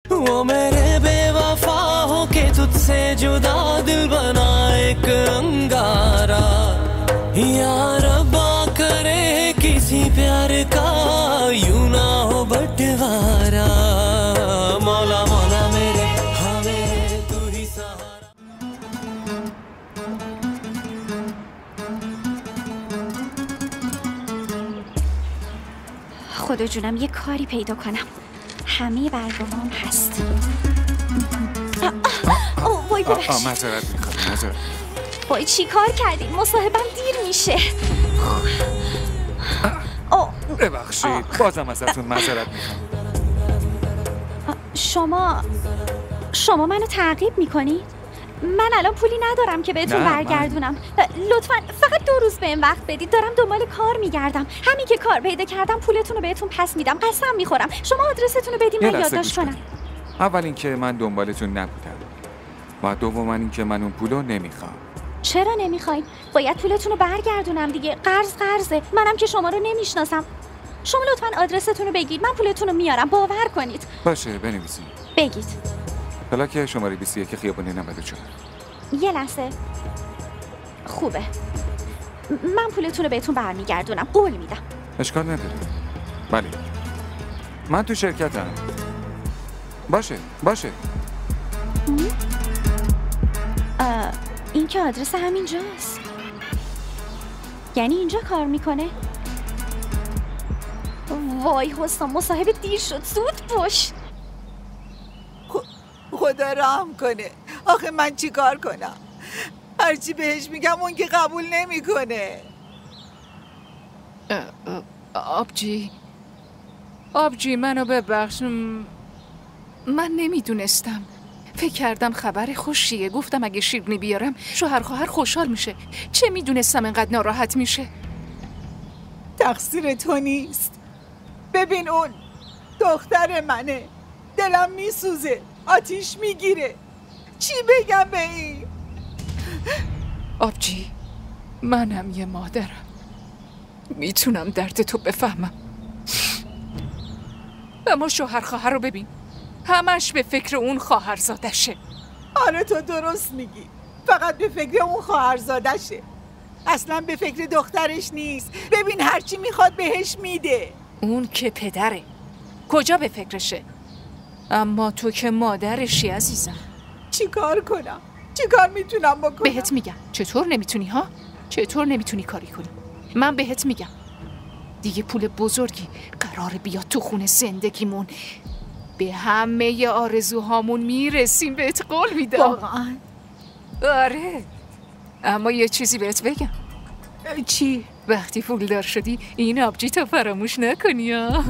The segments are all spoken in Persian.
वो मेरे बेवफा हो के तुझसे जुदा दिल बना एक अंगारा या रब्बा करे किसी प्यार का यूं ना हो बंटवारा मौला मौला मेरे हाँ मेरे तू ही सहारा خدا جونم یه کاری پیدا کنم. همه برنامه‌ام هست. وای ببخشید. معذرت میخوام. معذرت. وای چی کار کردیم؟ مصاحبه‌ام دیر میشه. ببخشید. بازم ازتون معذرت میخوام. شما منو تعقیب میکنید؟ من الان پولی ندارم که بهتون برگردونم. لطفاً فقط 2 روز بهم وقت بدید. دارم دنبال کار میگردم. همین که کار پیدا کردم پولتون رو بهتون پس میدم. قسم میخورم. شما آدرستون رو بدید من یادداشت کنم. اول اینکه من دنبالتون نبودم. و دوم اینکه من اون پولو نمیخوام. چرا نمیخواین؟ باید پولتون رو برگردونم دیگه. قرضه. منم که شما رو نمیشناسم. شما لطفاً آدرستون رو بگید. من پولتون رو میارم. باور کنید. باشه بنویسید. بگید. پلاک شماره 21 خیابون 94. یه لحظه. خوبه. من پولتون رو بهتون برمیگردونم. قول میدم. اشکال نداره. بله. من تو شرکتم. باشه. این که آدرس همینجاست. یعنی اینجا کار میکنه؟ وای حسام مصاحبه دیر شد. زود باش. خدا رحم کنه. آخه من چی کار کنم؟ هرچی بهش میگم اون که قبول نمیکنه. آبجی منو ببخش. من نمیدونستم. فکر کردم خبر خوشیه. گفتم اگه شیرینی بیارم شوهر خواهر خوشحال میشه. چه میدونستم اینقدر ناراحت میشه. تقصیر تو نیست. ببین اون دختر منه. دلم میسوزه. آتیش میگیره. چی بگم به این؟ آبجی منم یه مادرم. میتونم درد تو بفهمم. اما شوهر خواهر رو ببین. همش به فکر اون خواهرزادشه. آره تو درست میگی. فقط به فکر اون خواهرزادشه. اصلا به فکر دخترش نیست. ببین هرچی میخواد بهش میده. اون که پدره. کجا به فکرشه؟ اما تو که مادرشی عزیزم. چی کار کنم؟ چی کار میتونم بکنم؟ بهت میگم. چطور نمیتونی ها؟ چطور نمیتونی کاری کنی؟ من بهت میگم دیگه پول بزرگی قراره بیاد تو خونه زندگیمون. به همه آرزوهامون میرسیم. بهت قول میدم. واقعا؟ آره. اما یه چیزی بهت بگم. چی؟ وقتی پولدار شدی این آبجی تو فراموش نکنی ها.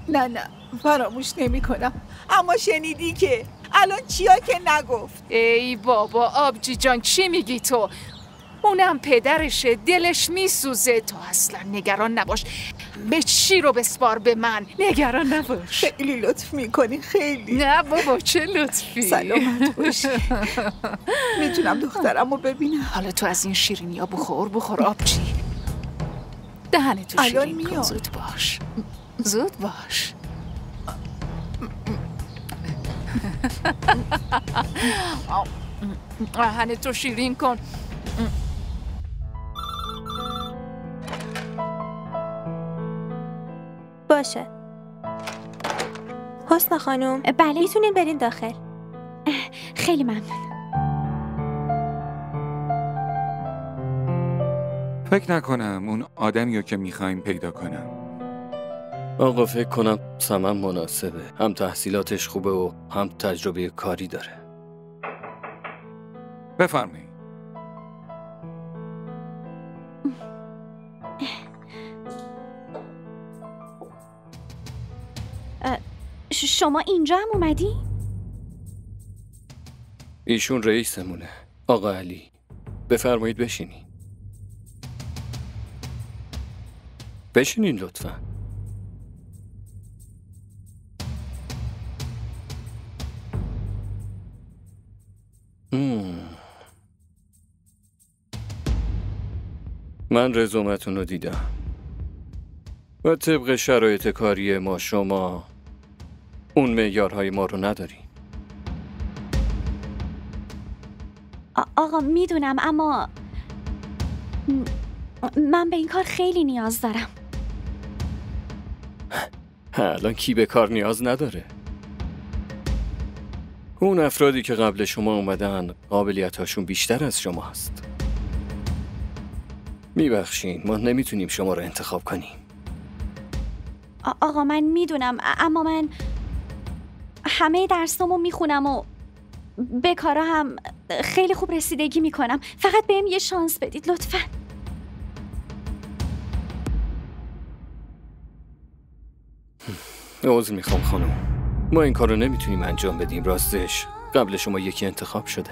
نه فراموش نمی کنم. اما شنیدی که الان چیا که نگفت. ای بابا آبجی جان چی میگی تو؟ اونم پدرشه. دلش میسوزه. تو اصلا نگران نباش. به چی رو بسپار به من. نگران نباش. خیلی لطف میکنی. خیلی. نه بابا چه لطفی. سلامت باشی. میتونم دخترم رو ببینم؟ حالا تو از این شیرینی ها بخور آبجی. دهنتو شیرین کن. زود باش. دهنتو شیرین کن. باشه. حسنا خانم. بله میتونین برین داخل. خیلی ممنون. فکر نکنم اون آدمیو که میخوایم پیدا کنم. آقا فکر کنم سمن مناسبه. هم تحصیلاتش خوبه و هم تجربه کاری داره. بفرمایید. شما اینجا هم اومدی؟ ایشون رئیسمونه. آقا علی بفرمایید بشینین. بشینین لطفاً. من رزومتون رو دیدم و طبق شرایط کاری ما شما اون معیارهای ما رو نداری. آقا میدونم، اما من به این کار خیلی نیاز دارم. الان کی به کار نیاز نداره؟ اون افرادی که قبل شما اومدن قابلیتاشون بیشتر از شما هست. میبخشین، ما نمیتونیم شما رو انتخاب کنیم. آقا من میدونم، اما من همه درسامو میخونم و به کارا هم خیلی خوب رسیدگی میکنم. فقط بهم یه شانس بدید لطفاً. عذر میخوام خانم، ما این کار رو نمیتونیم انجام بدیم. راستش قبل شما یکی انتخاب شده.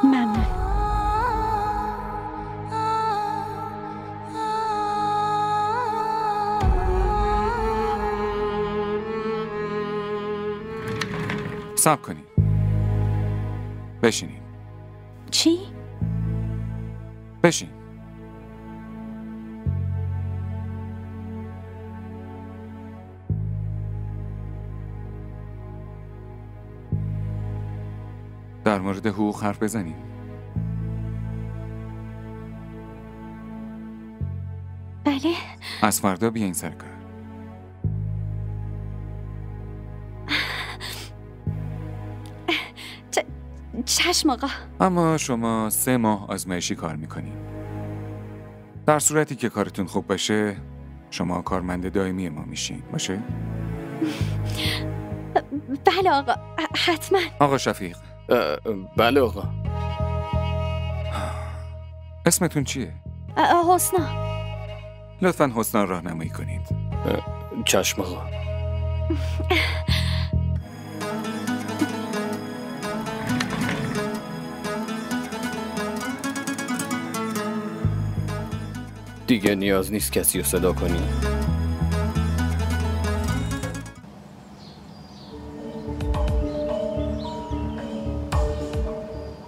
ممنون. صبر کنید. بشینید. چی؟ بشین. در مورد حقوق حرف بزنیم. بله. از فردا بیاین سر کار. چشم آقا. اما شما 3 ماه آزمایشی کار میکنید. در صورتی که کارتون خوب باشه شما کارمند دائمی ما میشین. باشه؟ بله آقا، حتما. آقا شفیق. بله آقا. اسمتون چیه؟ حسنا. لطفاً حسنا راهنمایی کنید. چشم آقا. دیگه نیاز نیست کسی رو صدا کنی.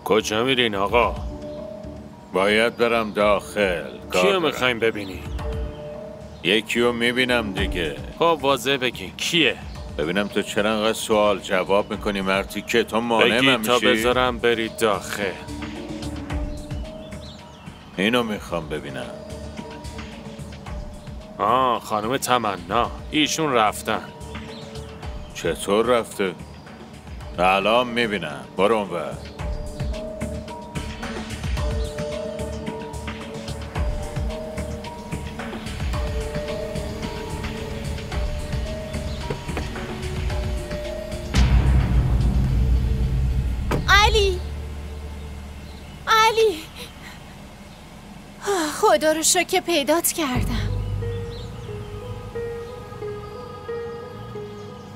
کجا میرین آقا؟ باید برم داخل. کیو میخوایم ببینی؟ یکی رو میبینم دیگه. خب واضح بگین کیه؟ ببینم تو چرا انقدر سوال جواب میکنی مرتی که تو مانع من میشی؟ تا بذارم برید داخل. اینو میخوام ببینم. خانم تمنا، ایشون رفتن. چطور رفته؟ الان میبینم. برو اونور. علی خدا رو شکر که پیدات کردم.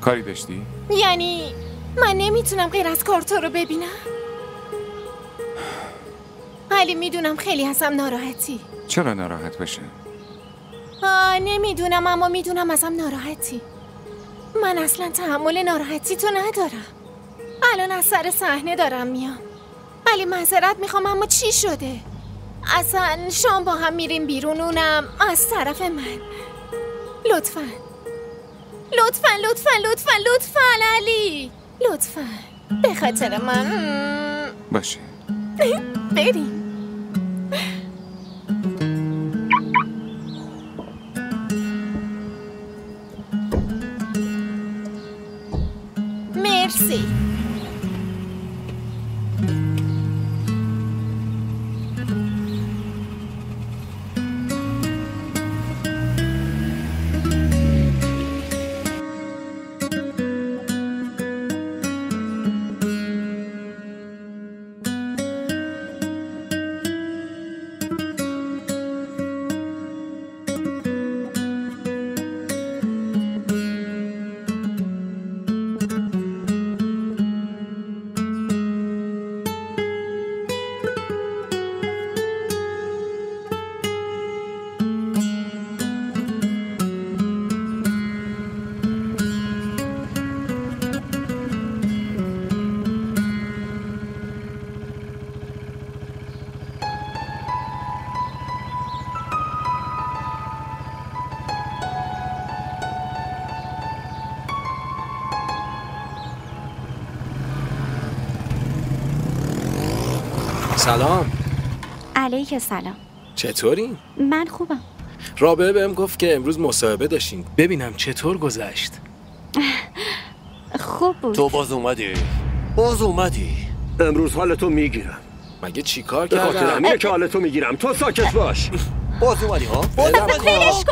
کاری داشتی؟ یعنی من نمیتونم غیر از کار تو رو ببینم؟ علی میدونم خیلی ازم ناراحتی. چرا ناراحت بشه؟ نمیدونم، اما میدونم ازم ناراحتی. من اصلا تحمل ناراحتی تو ندارم. الان از سر صحنه دارم میام. علی معذرت میخوام، اما چی شده؟ اصلا شام با هم میریم بیرون، اونم از طرف من. لطفاً لطفاً لطفاً لطفاً لطفاً علی، لطفاً به خاطر من. باشه بریم. مرسی. سلام. علیک سلام. چطوری؟ من خوبم. رابعه بهم گفت که امروز مصاحبه داشتین. ببینم چطور گذشت. خوب بود. تو باز اومدی. امروز حالتو میگیرم. مگه چی کار به خاطر کردم؟ همینه که حالتو میگیرم. تو ساکت باش. باز اومدی ها؟ ولش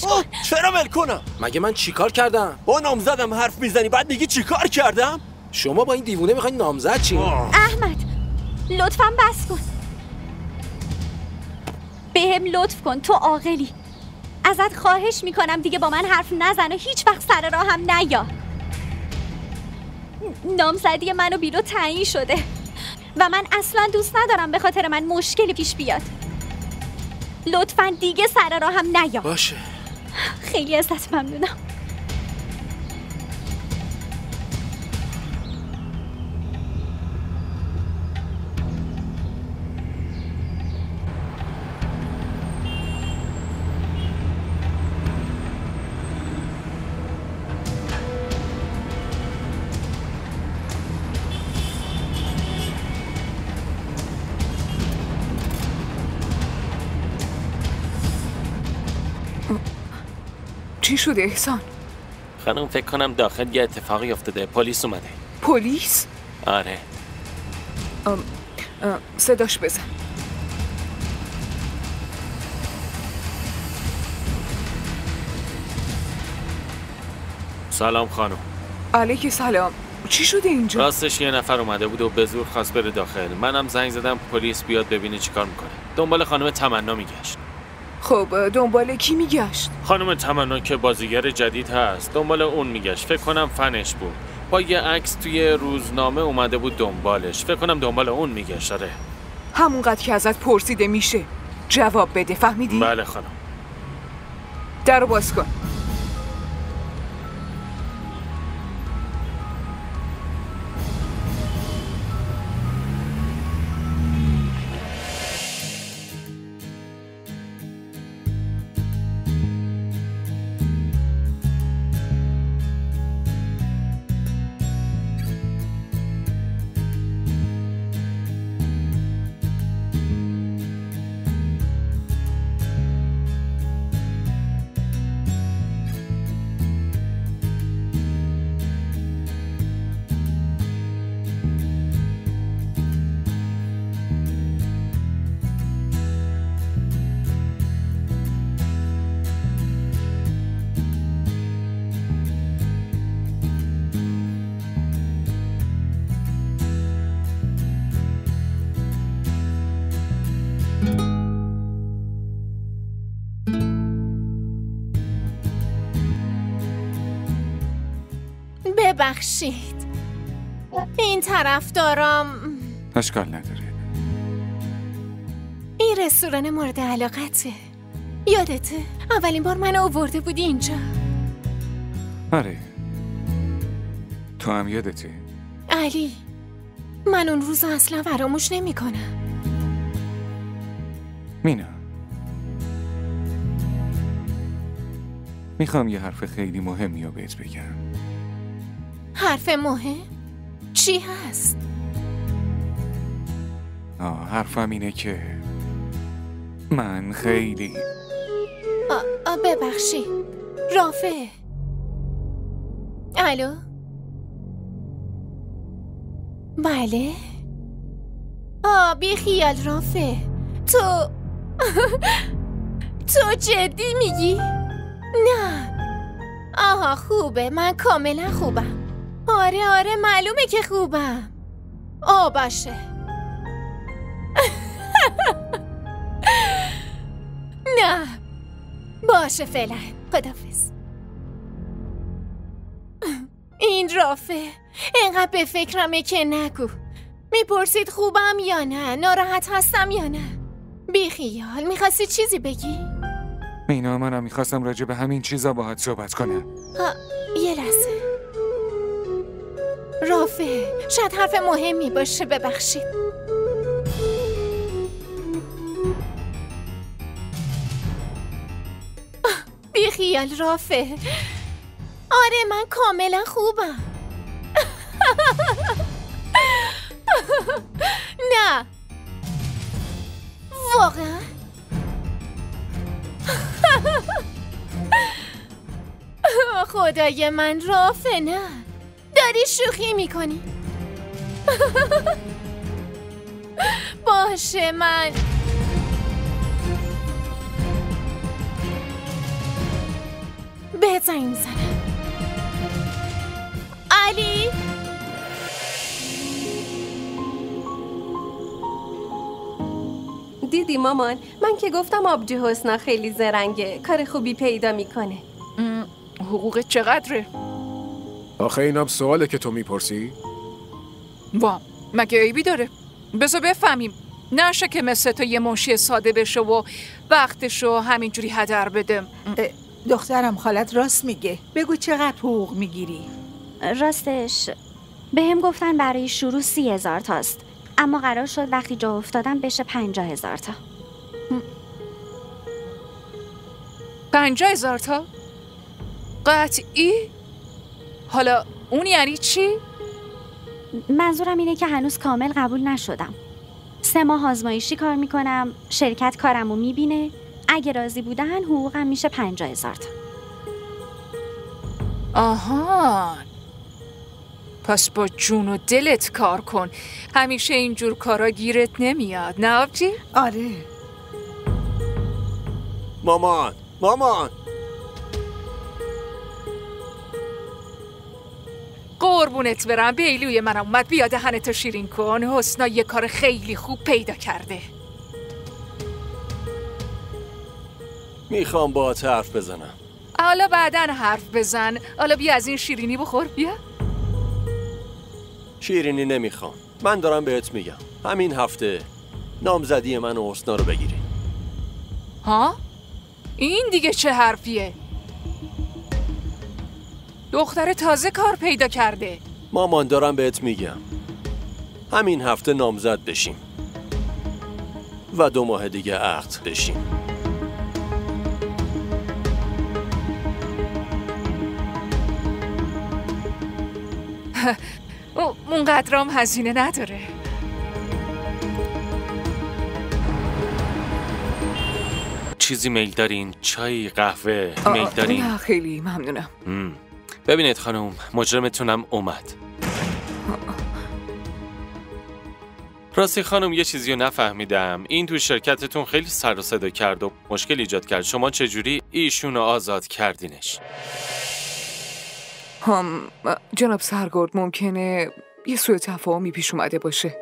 کن. چرا ول کنم؟ مگه من چی کار کردم؟ با نامزدم حرف میزنی بعد میگی چی کار کردم؟ شما با این دیوونه میخواین نامزد چی؟ احمد لطفاً بس کن. بهم لطف کن، تو عاقلی. ازت خواهش میکنم دیگه با من حرف نزن و هیچ وقت سر راه هم نیا. نامزدی من و بیلو تعیین شده و من اصلا دوست ندارم به خاطر من مشکلی پیش بیاد. لطفاً دیگه سر راه هم نیا. باشه. خیلی ازت ممنونم. چی شده احسان؟ خانم فکر کنم داخل یه اتفاقی افتاده. پلیس اومده. پلیس؟ آره. صداش بزن. سلام خانم. علیک سلام. چی شده اینجا؟ راستش یه نفر اومده بود و به زور خواست بره داخل. منم زنگ زدم پلیس بیاد ببینه چیکار میکنه. دنبال خانم تمنا میگشت. خب دنبال کی میگشت؟ خانم تمنا که بازیگر جدید هست دنبال اون میگشت. فکر کنم فنش بود. با یه عکس توی روزنامه اومده بود دنبالش. فکر کنم دنبال اون میگشت. آره. همونقدر که ازت پرسیده میشه جواب بده، فهمیدی؟ بله خانم. درو باز کن. ببخشید این طرفدارام اشکال نداره. این رستوران مورد علاقته. یادته اولین بار منو آورده بودی اینجا؟ آره. تو هم یادته؟ علی من اون روز اصلا فراموش نمی کنم. مینا میخوام یه حرف خیلی مهمی رو بهت بگم. حرف مهم؟ چی هست؟ حرفم اینه که من خیلی ببخشید رافع. الو؟ بله؟ بی خیال رافع. تو جدی میگی؟ نه. آها خوبه، من کاملا خوبم. آره معلومه که خوبم. باشه. نه باشه فعلا. خداحافظ. این رافع اینقدر به فکرمه که نگو. میپرسید خوبم یا نه، ناراحت هستم یا نه. بی خیال. میخواستی چیزی بگی؟ مینا منم میخواستم راجع به همین چیزا باهات صحبت کنم. یه لحظه رافع، شاید حرف مهمی باشه. ببخشید. بی خیال رافع. آره من کاملا خوبم. نه واقعا؟ خدای من رافه، نه داری شوخی میکنی. باشه من بهت زنگ میزنم. علی دیدی مامان، من که گفتم آبجی حسنا خیلی زرنگه، کار خوبی پیدا میکنه. حقوق چقدره؟ آخه اینم سواله که تو میپرسی؟ وا مگه عیبی داره؟ بذار بفهمیم، نشه که مثل تو یه منشی ساده بشه و وقتشو همینجوری هدر بده. دخترم خالت راست میگه. بگو چقدر حقوق میگیری؟ راستش بهم گفتن برای شروع 30,000 تاست، اما قرار شد وقتی جا افتادم بشه 50,000 تا. 50,000 تا؟ قطعی؟ حالا اون یعنی چی؟ منظورم اینه که هنوز کامل قبول نشدم. 3 ماه آزمایشی کار میکنم، شرکت کارمو میبینه، اگه راضی بودن حقوقم میشه 50,000 تا. آها، پس با جون و دلت کار کن، همیشه اینجور کارا گیرت نمیاد، نه آبجی؟ آره. مامان قربونت برم، بیلوی من اومد، بیا دهنتو شیرین کن. حسنا یه کار خیلی خوب پیدا کرده. میخوام باهات حرف بزنم. حالا بعدن حرف بزن، حالا بیا از این شیرینی بخور، بیا. شیرینی نمیخوام، من دارم بهت میگم همین هفته نامزدی من و حسنا رو بگیری. ها؟ این دیگه چه حرفیه؟ دختر تازه کار پیدا کرده. مامان دارم بهت میگم همین هفته نامزد بشیم و 2 ماه دیگه عقد بشیم. اونقدرام هزینه نداره. چیزی میل دارین؟ چای، قهوه میل دارین؟ نه خیلی ممنونم. ببینید خانم، مجرمتونم اومد. راستی خانم یه چیزی رو نفهمیدم، این تو شرکتتون خیلی سر و صدا کرد و مشکل ایجاد کرد، شما چجوری ایشونو آزاد کردینش؟ جناب سرگرد ممکنه یه سوء تفاهمی پیش اومده باشه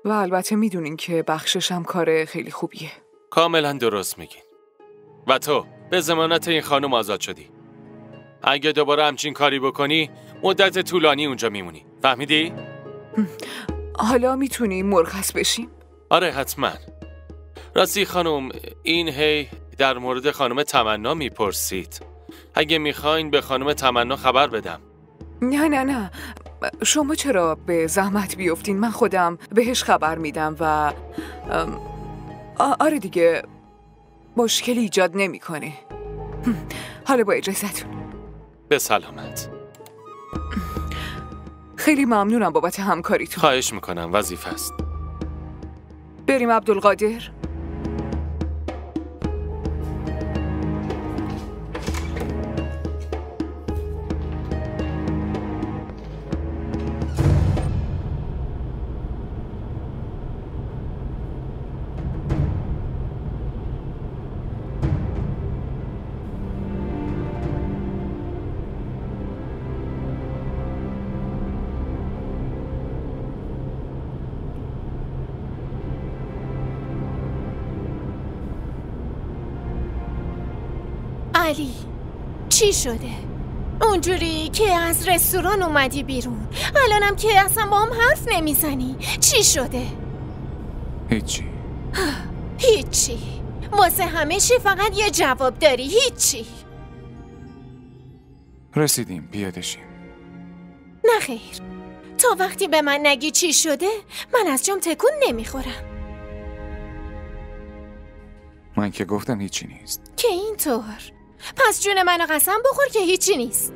و البته میدونین که بخششم کار خیلی خوبیه. کاملا درست میگین. و تو به ضمانت این خانم آزاد شدی. اگه دوباره همچین کاری بکنی مدت طولانی اونجا میمونی، فهمیدی؟ حالا میتونیم مرخص بشیم؟ آره حتما. راستی خانم، این هی در مورد خانم تمنا میپرسید. اگه میخواین به خانم تمنا خبر بدم. نه شما چرا به زحمت بیفتین؟ من خودم بهش خبر میدم و آره دیگه مشکلی ایجاد نمیکنه. حالا با اجازهتون. به سلامت. خیلی ممنونم بابت همکاریتون. خواهش میکنم، وظیفه است. بریم عبدالقادر. علی چی شده؟ اونجوری که از رستوران اومدی بیرون، الانم که اصلا با هم حرف نمیزنی، چی شده؟ هیچی. واسه همه چی فقط یه جواب داری، هیچی. رسیدیم، پیاده شیم. نه خیر، تا وقتی به من نگی چی شده من از جام تکون نمیخورم. من که گفتم هیچی نیست. که اینطور؟ پس جون منو قسم بخور که هیچی نیست.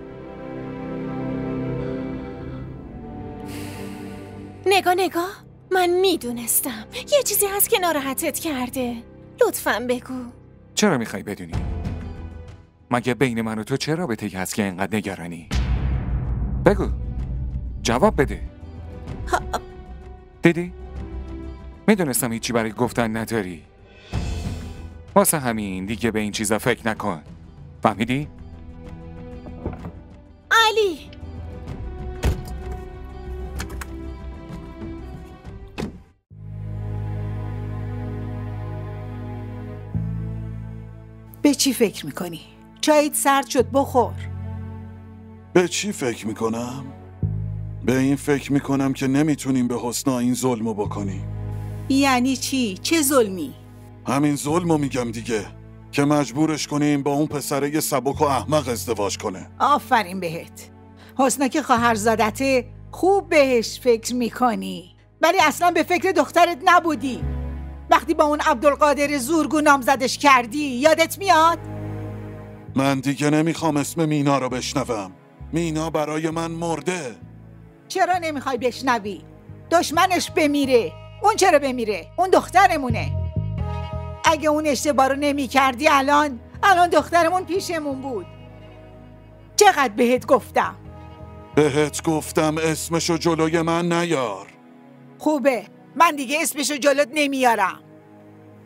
نگاه من میدونستم یه چیزی هست که ناراحتت کرده. لطفاً بگو. چرا میخوای بدونی؟ مگه بین من و تو چه رابطه‌ای هست که اینقدر نگرانی؟ بگو، جواب بده. دیدی؟ میدونستم هیچی برای گفتن نداری. واسه همین دیگه به این چیزا فکر نکن. فهمیدی؟ علی، به چی فکر میکنی؟ چایت سرد شد، بخور. به چی فکر میکنم؟ به این فکر میکنم که نمیتونیم به حسنا این ظلمو بکنیم. یعنی چی؟ چه ظلمی؟ همین ظلمو میگم دیگه، که مجبورش کنیم با اون پسره سبک و احمق ازدواج کنه. آفرین بهت. حسنا که خواهرزادته، خوب بهش فکر میکنی، ولی اصلا به فکر دخترت نبودی. وقتی با اون عبدالقادر زورگو نامزدش کردی، یادت میاد؟ من دیگه نمیخوام اسم مینا رو بشنوم. مینا برای من مرده. چرا نمیخوای بشنوی؟ دشمنش بمیره. اون چرا بمیره؟ اون دخترمونه. اگه اون اشتباه رو نمی کردی الان دخترمون پیشمون بود. چقدر بهت گفتم؟ بهت گفتم اسمشو جلوی من نیار. خوبه، من دیگه اسمشو جلوت نمیارم.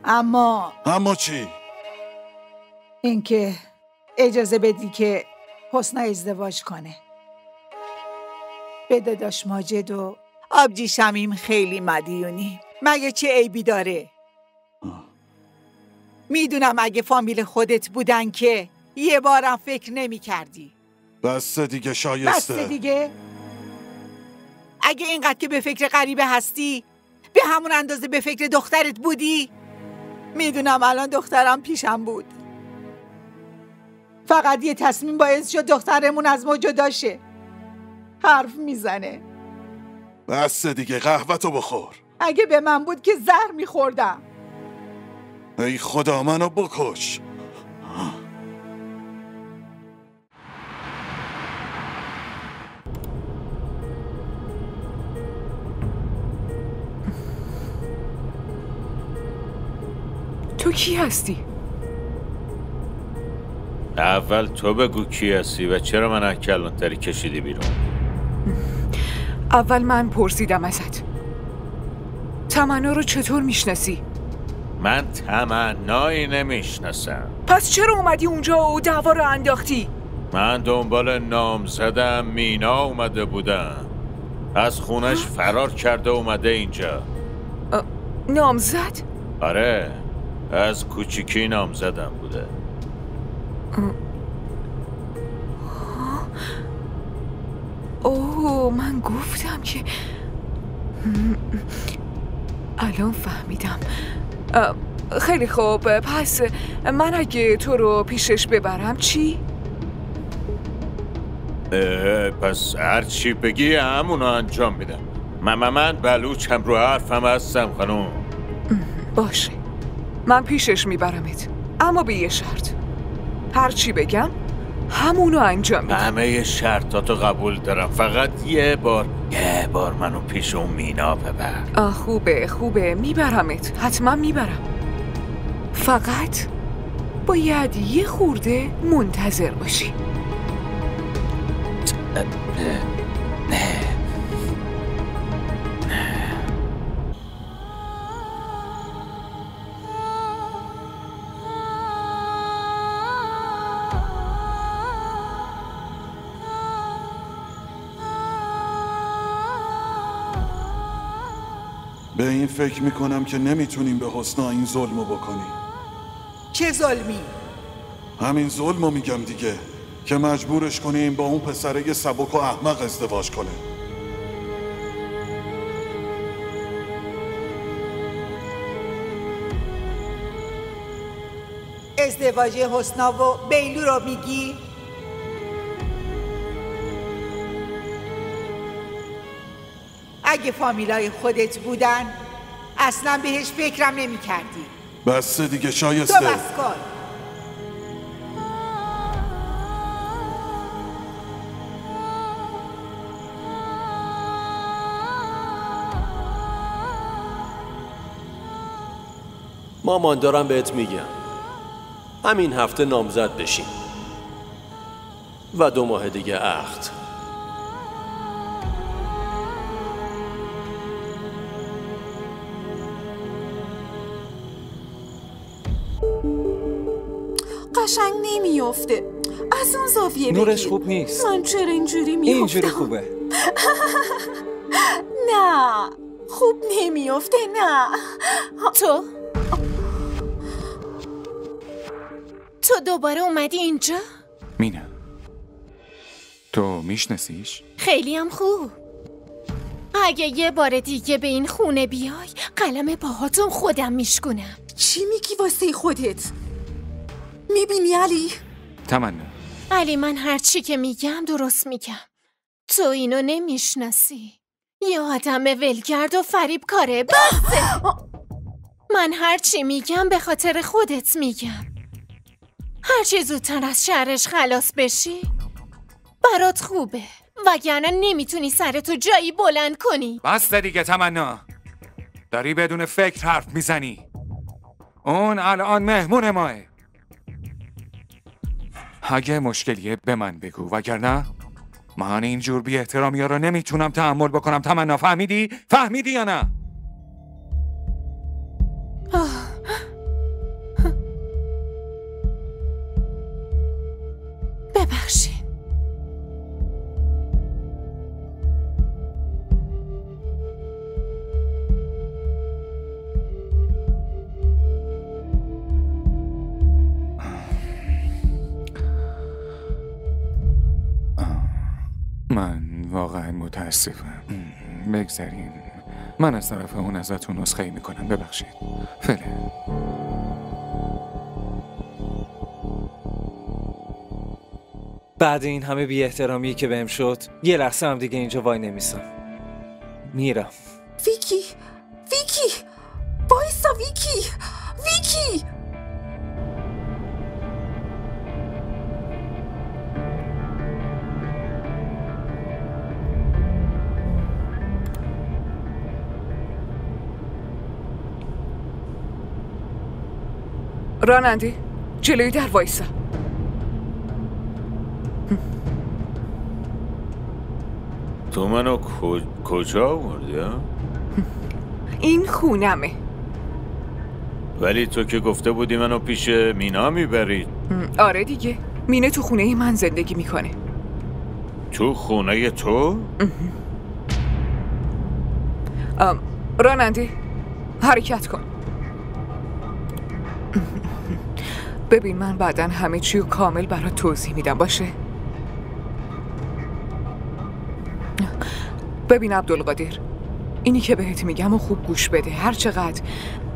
اما چی؟ اینکه اجازه بدی که حسنا ازدواج کنه. به داداش ماجد و آبجی شمیم خیلی مدیونی. مگه چه عیبی داره؟ میدونم اگه فامیل خودت بودن که یه بارم فکر نمی کردی. بس دیگه شایسته. بس دیگه؟ اگه اینقدر که به فکر غریبه هستی، به همون اندازه به فکر دخترت بودی؟ میدونم الان دخترم پیشم بود. فقط یه تصمیم باعث شد دخترمون از ما جدا شه. حرف میزنه. بس دیگه، قهوه‌تو بخور. اگه به من بود که زهر میخوردم. ای خدا منو بکش. تو کی هستی؟ اول تو بگو کی هستی و چرا من کلانتری کشیدی بیرون؟ اول من پرسیدم ازت. تمنا رو چطور میشناسی؟ من تمنایی نمیشناسم. پس چرا اومدی اونجا و دعوا رو انداختی؟ من دنبال نامزدم مینا اومده بودم. از خونش فرار کرده اومده اینجا. نامزد؟ آره، از کوچیکی نامزدم بوده. اوه، من گفتم که الان فهمیدم. خیلی خوب، پس من اگه تو رو پیشش ببرم چی؟ پس هر چی بگی همونو انجام میدم. من بلوچم، رو حرفم هستم خانوم. باشه، من پیشش میبرمت، اما به یه شرط. هر چی بگم همونو انجام میدم. همه شرطاتو قبول دارم، فقط یه بار منو پیش اون مینا ببر. خوبه، میبرمت، حتما میبرم. فقط باید یه خورده منتظر باشی. نه. به این فکر میکنم که نمیتونیم به حسنا این ظلمو بکنیم. چه ظلمی؟ همین ظلمو میگم دیگه، که مجبورش کنیم با اون پسره سبک و احمق ازدواج کنه. ازدواج حسنا و بیلو رو میگی؟ اگه فامیلای خودت بودن اصلا بهش فکرم نمی کردی. بس دیگه شایسته. تو بس کن. مامان دارم بهت میگم همین هفته نامزد بشیم و 2 ماه دیگه عقد. قشنگ نمیافته. از اون زاویه نورش بگیر. خوب نیست. من چرا اینجوری میافتم؟ اینجوری خوبه. نه خوب نمیافته. نه تو دوباره اومدی اینجا؟ مینا تو میشناسیش؟ خیلی هم خوب. اگه یه بار دیگه به این خونه بیای قلم باهاتون خودم میشکنم. چی میگی واسه خودت؟ میبینی علی؟ تمنا علی، من هر چی که میگم درست میگم. تو اینو نمیشناسی. یه آدم ولگرد و فریبکاره. بسه. من هر چی میگم به خاطر خودت میگم. هر چی زودتر از شهرش خلاص بشی برات خوبه، وگرنه نمیتونی سرتو جایی بلند کنی. بس دیگه تمنا، داری بدون فکر حرف میزنی. اون الان مهمون ماه. اگه مشکلیه به من بگو، وگرنه من اینجور بی احترامی ها رو نمیتونم تحمل بکنم. تمنا فهمیدی؟ فهمیدی یا نه؟ ببخشید. من واقعا متاسفم. بگذاریم. من از طرف اون ازتون عذرخواهی میکنم. ببخشید. فعلا. بعد این همه بی احترامی که بهم شد یه لحظه هم دیگه اینجا وای نمیسم. میرم. ویکی وایسا. ویکی راننده جلوی در وایسا. تو منو کجا آوردی؟ این خونمه. ولی تو که گفته بودی منو پیش مینا میبرید. آره دیگه، مینه تو خونه من زندگی میکنه. تو خونه تو؟ راننده حرکت کن. ببین من بعداً همه چی رو کامل برات توضیح میدم، باشه؟ ببین عبدالقادر، اینی که بهت میگم و خوب گوش بده. هر چقدر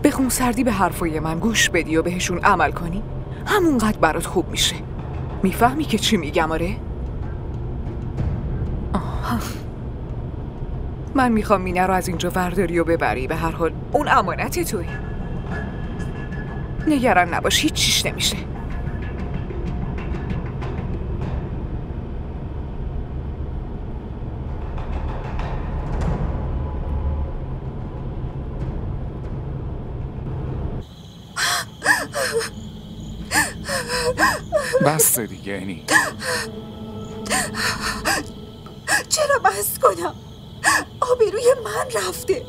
بخون سردی به حرفای من گوش بدی و بهشون عمل کنی همونقدر برات خوب میشه. میفهمی که چی میگم؟ آره؟ من میخوام مینه رو از اینجا ورداری و ببری. به هر حال اون امانت توی. نگران نباش، هیچ چیش نمیشه. بس دیگه اینی. چرا بس کنم؟ آبروی من رفته.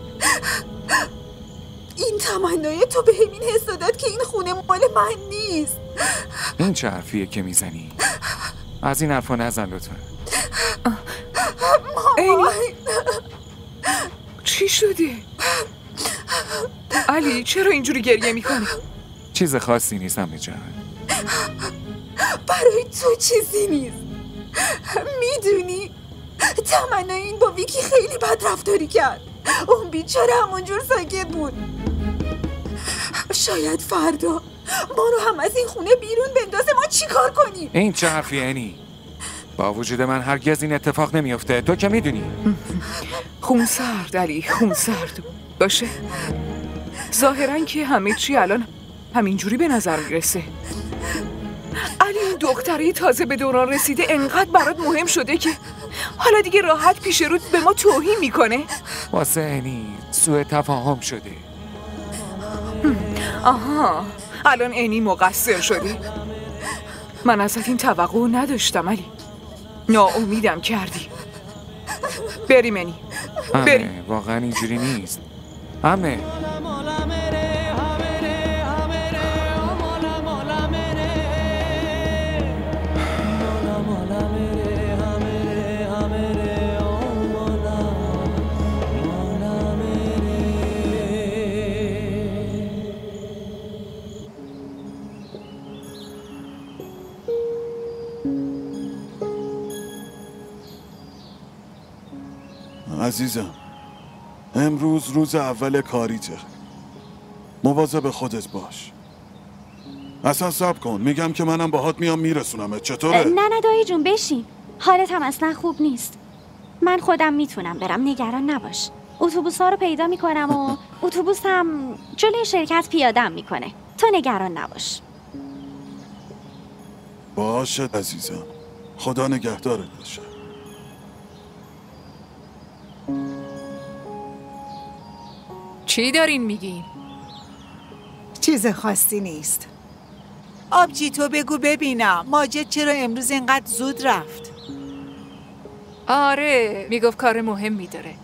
این تمنای تو به همین حس داد که این خونه مال من نیست. این چه حرفیه که میزنی؟ از این حرفا نزن لطفا. مامان چی شده؟ علی چرا اینجوری گریه میکنی؟ چیز خاصی نیست همه جان. برای تو چیزی نیست. میدونی تمنا این با ویکی خیلی بد رفتاری کرد. اون بیچاره همونجور ساکت بود. شاید فردا ما رو هم از این خونه بیرون بندازه. ما چی کار کنیم؟ این چه حرفیه اینی؟ با وجود من هرگز این اتفاق نمیفته. تو که میدونی. خون سرد علی، خون سرد. باشه ظاهراً که همه چی الان همینجوری به نظر میرسه. علی این دختری تازه به دوران رسیده انقدر برات مهم شده که حالا دیگه راحت پیش روت به ما توهین میکنه. واسه اینی سوء تفاهم شده. آها، الان اینی مقصر شدی. من ازت این توقع نداشتم علی. ناامیدم کردی. بریم اینی. همه واقعا اینجوری نیست. همه عزیزم، امروز روز اول کاریته. مواظب خودت باش. اصلا صبر کن، میگم که منم باهات میام میرسونمت. چطوره؟ نه دایی جون، بشین. حالت هم اصلا خوب نیست. من خودم میتونم برم، نگران نباش. اتوبوس ها رو پیدا میکنم و اتوبوس هم جلوی شرکت پیاده‌ام میکنه. تو نگران نباش. باشه عزیزم، خدا نگهدارت باشه. چی دارین میگین؟ چیز خاصی نیست. آبجی تو بگو ببینم ماجد چرا امروز اینقدر زود رفت؟ آره، میگفت کار مهمی داره.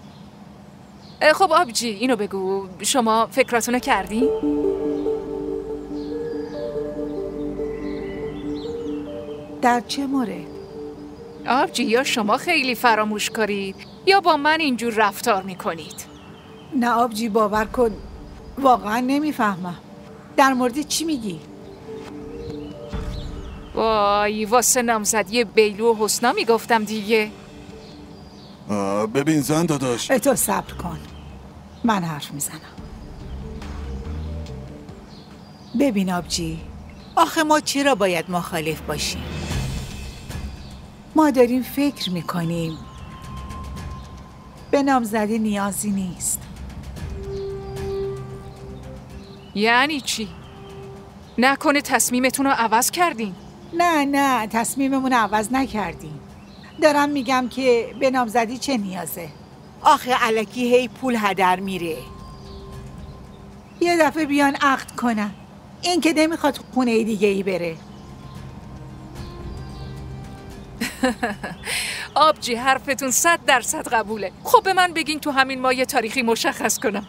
خب آبجی اینو بگو، شما فکراتونو کردین؟ در چه مورد؟ آبجی یا شما خیلی فراموش کارید یا با من اینجور رفتار میکنید. نه آبجی باور کن، واقعا نمیفهمم. در مورد چی میگی؟ وای، واسه نامزدی بیلو و حسنا میگفتم دیگه. ببین زن داداش، تو صبر کن، من حرف میزنم. ببین آبجی، آخه ما چرا باید مخالف باشیم؟ ما داریم فکر میکنیم به نامزدی نیازی نیست. یعنی چی؟ نکنه تصمیمتون رو عوض کردین؟ نه تصمیممون رو عوض نکردیم. دارم میگم که به نامزدی چه نیازه؟ آخه الکی هی پول هدر میره. یه دفعه بیان عقد کنن. این که نمیخواد خونه دیگه ای بره. آبجی حرفتون 100% قبوله. خب به من بگین تو همین ماه یه تاریخی مشخص کنم.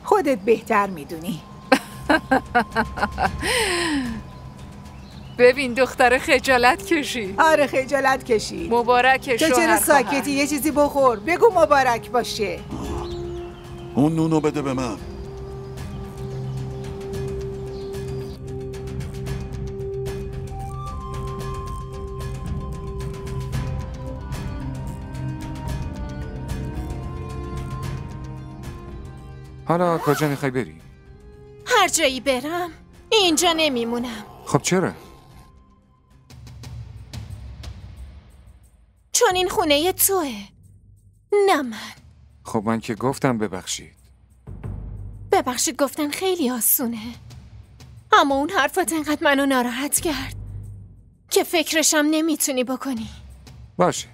خودت بهتر میدونی. ببین دختر خجالت کشی. آره خجالت کشی. مبارک شوهر. تو چرا ساکتی؟ یه چیزی بخور، بگو مبارک باشه. اون نونو بده به من. حالا کجا میخوای بری؟ هر جایی برم اینجا نمیمونم. خب چرا؟ چون این خونه توه، نه من. خب من که گفتم ببخشید. ببخشید گفتن خیلی آسونه، اما اون حرفات انقدر منو ناراحت کرد که فکرشم نمیتونی بکنی. باشه،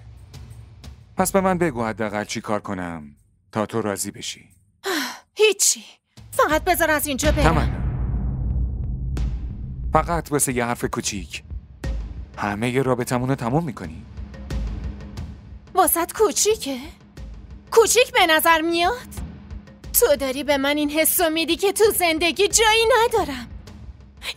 پس به من بگو حداقل چی کار کنم تا تو راضی بشی. هیچی، فقط بذار از اینجا برم. تمام. فقط واسه یه حرف کوچیک همه ی رابطمونو تموم میکنی؟ واسط کوچیکه؟ کوچیک به نظر میاد؟ تو داری به من این حسو میدی که تو زندگی جایی ندارم.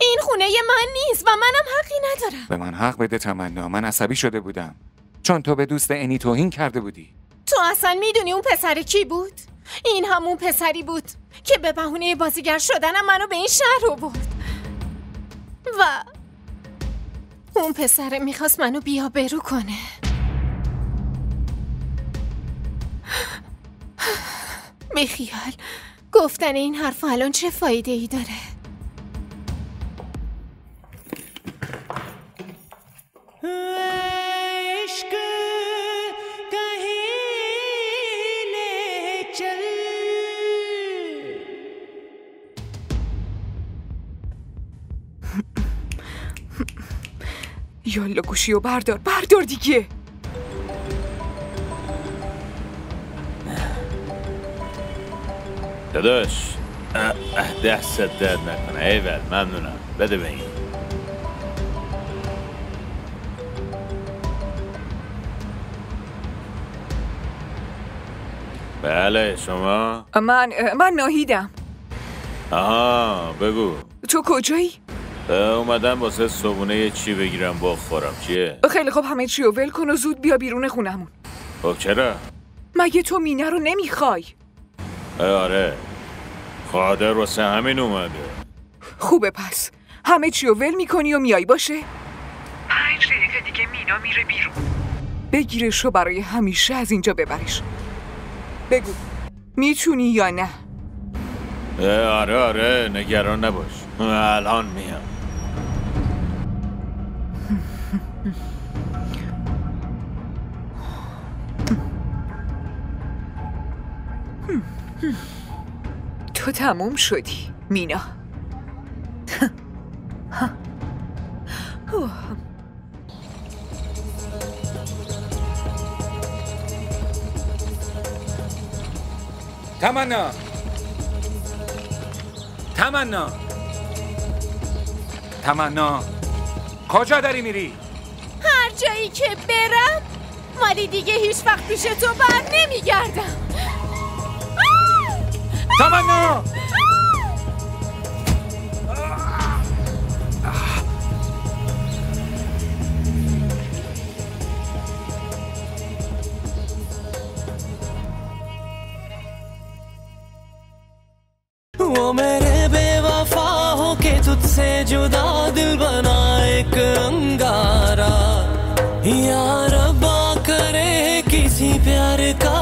این خونه من نیست و منم حقی ندارم. به من حق بده تمنا. من عصبی شده بودم چون تو به دوست اینی توهین کرده بودی. تو اصلا میدونی اون پسر کی بود؟ این همون پسری بود که به بهونه بازیگر شدنم منو به این شهر آورد و اون پسر میخواست منو بی‌آبرو کنه. بیخیال، گفتن این حرف الان چه فایده ای داره؟ عشق کہیں لے چل یالا گوشیو بردار دیگه. داداش دست درد نکنه. ایول ممنونم. بده به این. بله شما؟ من ناهیدم. آها بگو. تو کجایی؟ اومدم واسه صبونه یه چی بگیرم بخورم. چیه؟ خیلی خوب همه چی رو ول کن و زود بیا بیرون خونمون. خب چرا؟ مگه تو مینه رو نمیخوای؟ آره خاطر واسه همین اومده. خوبه پس همه چی رو ول میکنی و میای باشه؟ 5 دقیقه دیگه مینا میره بیرون. بگیرش رو برای همیشه از اینجا ببرش. بگو میتونی یا نه؟ آره نگران نباش. الان میام. تو تموم شدی مینا. تمنا کجا داری میری؟ هر جایی که برم ولی دیگه هیچ وقت پیش تو بر نمیگردم. تمنا वो मेरे बेवफा हो के तुझसे जुदा दिल बना एक अंगारा, या रब्बा करे किसी प्यार का